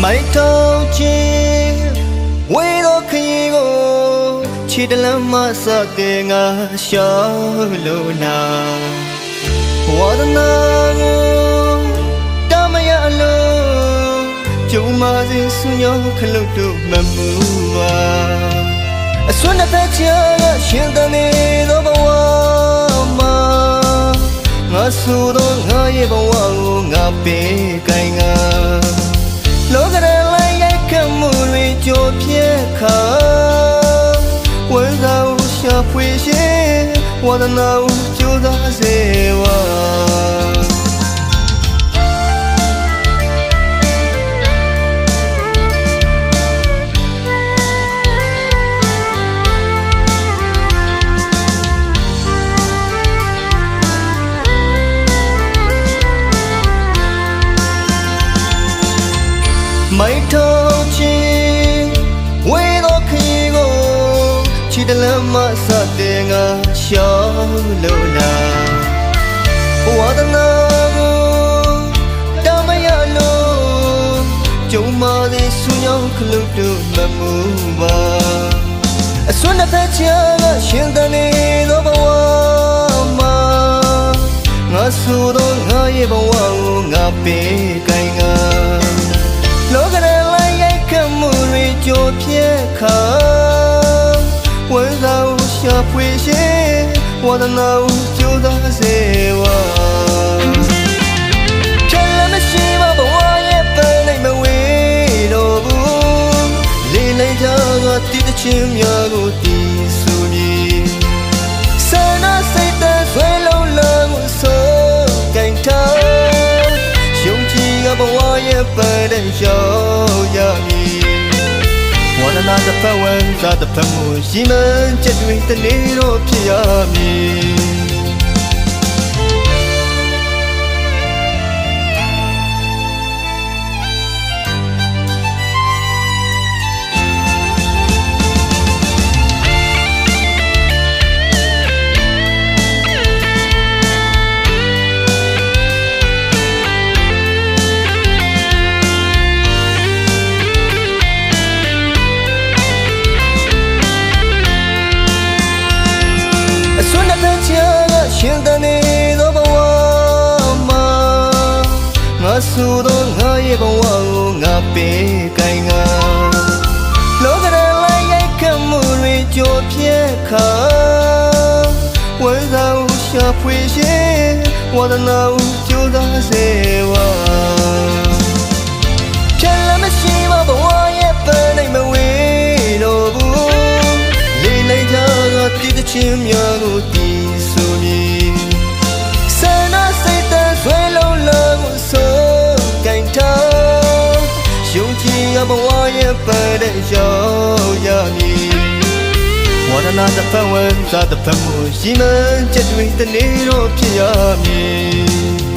မိုက်ထောင်ချင်းဝေတော့ခရီးကိုခြေတလမ်းမစတဲ့ငါရှောင်းလို့နာဝါဒနာကိုတမရလို့ကျုံမစင်ဆုညောခလုတ်တို့မမှုပါအစွမ်းတစ်ဖက်ချာရှင်တနေသောဘဝမှာငါဆိုတော့ငါရဲ့ဘဝကိုငါပေးကိုင်ငါလောကရန်လိုက်ရိုက်ခတ်မှုတွေကြိုပြက်ခါဝမ်းသာကိုရှာဖွေရှင်ဝါဒနာကိုကြိုးစားစေဝါမိုက်ထောင်ချင်းဝေတော့ခရီးကိုခြေတလမ်းမစတဲ့ငါရှောင်းလို့နာဝါဒနာကိုတမရလို့ကျုံမသည်ဆုညောင်းခလုတ်တို့မမှုပါအစွမ်းတစ်ဖက်ချာရှင်တနေသောဘဝမှာငါဆိုတော့ငါရဲ့ဘဝကိုငါပေးကိုင်ငါလောကရန်လိုက်ရိုက်ခတ်မှုတွေကြိုပြက်ခါဝမ်းသာကိုရှာဖွေရှင်ဝါဒနာကိုကြိုးစားစေဝါဖြတ်လမ်းမရှိမဘဝရဲ့ပန်းနိုင်မဝေးတော့ဘူးလေးလိုက်ကြကတည်တချင်းများကိုတည်ဆူမည်ဆန္ဒစိတ်သက်ဆွဲလုံးလုံးကိုစိုးကိုင်ထားဘဝရဲ့ပန်းတဲ့ရောက်ရမည်ဝန္ဒနာတစ်ဖက်ဝမ်းသာတစ်ဖက်မှုရှိမှန်းချက်တွေတနေ့တော့ဖြစ်ရမည်ရှင်တနေသောဘဝမှာငါဆိုတော့ငါရဲ့ဘဝကိုငါပေးကိုင်ငါလောကရန်လိုက်ရိုက်ခတ်မှုတွေကြိုပြက်ခါဝမ်းသာကိုရှာဖွေရှင်ဝါဒနာကိုကြိုးစားစေဝါဖြတ်လမ်းမရှိမဘဝရဲ့ပန်းနိုင်မဝေးတော့ဘူးလေးလိုက်ကြကတည်တချင်းများကိုတည်ဆူမည်ဆွဲလုံးလုံးကိုစိုးကိုင်ထားယုံကြည်ရဘဝရဲ့ပန်းတဲ့ရောက်ရမည်ဝါဒနာတစ်ဖက်ဝမ်းသာတစ်ဖက်မှုရှိမှန်းချက်တွေတနေ့တော့ဖြစ်ရမည်